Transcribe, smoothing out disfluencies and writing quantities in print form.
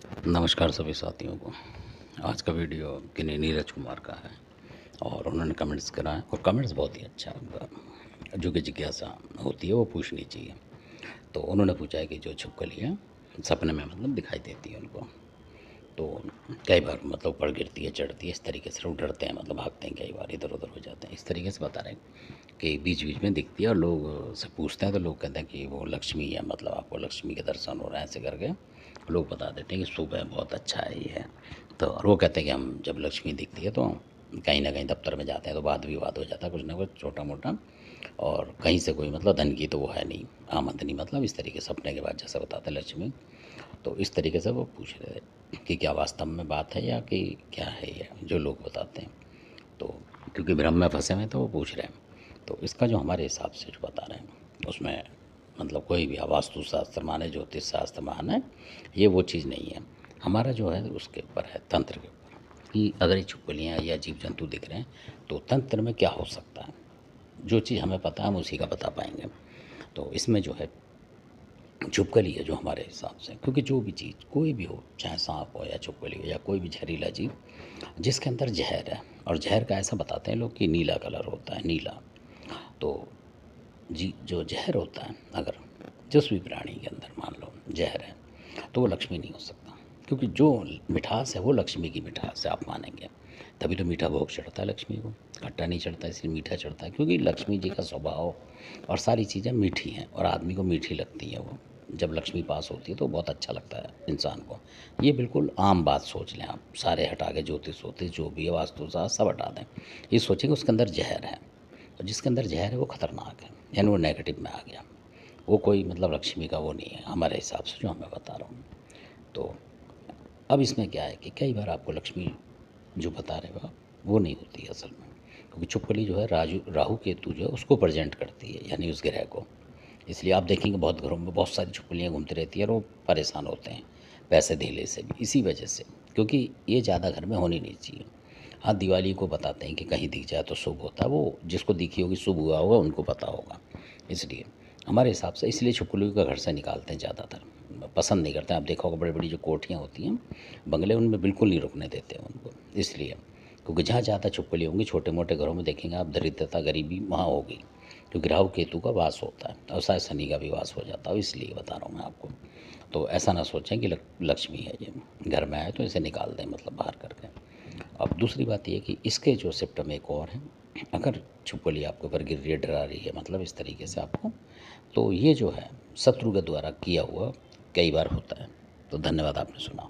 नमस्कार सभी साथियों को। आज का वीडियो किन्हीं नीरज कुमार का है और उन्होंने कमेंट्स करा है और कमेंट्स बहुत ही अच्छा है। जो कि जिज्ञासा होती है वो पूछनी चाहिए। तो उन्होंने पूछा है कि जो छिपकली सपने में मतलब दिखाई देती है उनको, तो कई बार मतलब ऊपर गिरती है, चढ़ती है, इस तरीके से वो डरते हैं, मतलब भागते हैं, कई बार इधर उधर हो जाते हैं, इस तरीके से बता रहे हैं कि बीच बीच में दिखती है और लोग से पूछते हैं तो लोग कहते हैं कि वो लक्ष्मी है, मतलब आपको लक्ष्मी के दर्शन हो रहे हैं, ऐसे करके लोग बता देते हैं कि सुबह बहुत अच्छा है ये है। तो और वो कहते हैं कि हम जब लक्ष्मी दिखती है तो कहीं ना कहीं दफ्तर में जाते हैं तो वाद विवाद हो जाता है, कुछ ना कुछ छोटा मोटा, और कहीं से कोई मतलब धन की तो वो है नहीं, आमदनी, मतलब इस तरीके से सपने के बाद जैसा बताते हैं लक्ष्मी। तो इस तरीके से वो पूछ रहे थे कि क्या वास्तव में बात है या कि क्या है ये जो लोग बताते हैं। तो क्योंकि भ्रम में फंसे हुए हैं तो वो पूछ रहे हैं। तो इसका जो हमारे हिसाब से जो बता रहे हैं उसमें मतलब कोई भी वास्तु शास्त्र माने, ज्योतिष शास्त्र माने, ये वो चीज़ नहीं है। हमारा जो है उसके ऊपर है, तंत्र के ऊपर, कि अगर ये छिपकलियाँ या जीव जंतु दिख रहे हैं तो तंत्र में क्या हो सकता है। जो चीज़ हमें पता है हम उसी का बता पाएंगे। तो इसमें जो है छिपकली है जो हमारे हिसाब से, क्योंकि जो भी चीज़ कोई भी हो, चाहे सांप हो या छिपकली हो या कोई भी जहरीला जीव जिसके अंदर जहर है, और जहर का ऐसा बताते हैं लोग कि नीला कलर होता है, नीला। तो जी जो जहर होता है, अगर जिस भी प्राणी के अंदर मान लो जहर है तो वो लक्ष्मी नहीं हो सकता, क्योंकि जो मिठास है वो लक्ष्मी की मिठास है, आप मानेंगे। तभी तो मीठा भोग चढ़ता है लक्ष्मी को, खट्टा नहीं चढ़ता, इसलिए मीठा चढ़ता है, क्योंकि लक्ष्मी जी का स्वभाव और सारी चीज़ें मीठी हैं और आदमी को मीठी लगती है। वो जब लक्ष्मी पास होती है तो बहुत अच्छा लगता है इंसान को। ये बिल्कुल आम बात सोच लें आप, सारे हटा के ज्योतिष होते जो भी है, वास्तुशास्त्र सब हटा दें, ये सोचें कि उसके अंदर जहर है, और जिसके अंदर जहर है वो खतरनाक है, यानी वो नेगेटिव में आ गया, वो कोई मतलब लक्ष्मी का वो नहीं है हमारे हिसाब से, जो मैं बता रहा हूँ। तो अब इसमें क्या है कि कई बार आपको लक्ष्मी जो बता रहे हो आप वो नहीं होती है असल में, क्योंकि छिपकली जो है राहु केतु जो है उसको प्रेजेंट करती है, यानी उस ग्रह को। इसलिए आप देखेंगे बहुत घरों में बहुत सारी छिपकलियाँ घूमती रहती है और वो परेशान होते हैं पैसे देने से भी, इसी वजह से, क्योंकि ये ज़्यादा घर में होनी नहीं चाहिए। हाँ, दिवाली को बताते हैं कि कहीं दिख जाए तो शुभ होता है, वो जिसको दिखी होगी शुभ हुआ होगा उनको पता होगा। इसलिए हमारे हिसाब से इसलिए छिपकलियों का घर से निकालते हैं, ज़्यादातर पसंद नहीं करते हैं। आप देखा होगा बड़ी बड़ी जो कोठियाँ होती हैं, बंगले, उनमें बिल्कुल नहीं रुकने देते हैं उनको, इसलिए क्योंकि जहाँ ज़्यादा छिपकली होंगी, छोटे मोटे घरों में देखेंगे आप, दरिद्रता गरीबी वहाँ होगी, क्योंकि राहु केतु का वास होता है और शायद शनि का भी वास हो जाता है, इसलिए बता रहा हूँ मैं आपको। तो ऐसा ना सोचें कि लक्ष्मी है ये घर में आए तो इसे निकाल दें, मतलब बाहर करके। अब दूसरी बात ये कि इसके जो सिम्टम एक और हैं, अगर छिपकली आपके ऊपर गिर रही है, डरा रही है, मतलब इस तरीके से आपको, तो ये जो है शत्रु के द्वारा किया हुआ कई बार होता है। तो धन्यवाद, आपने सुना।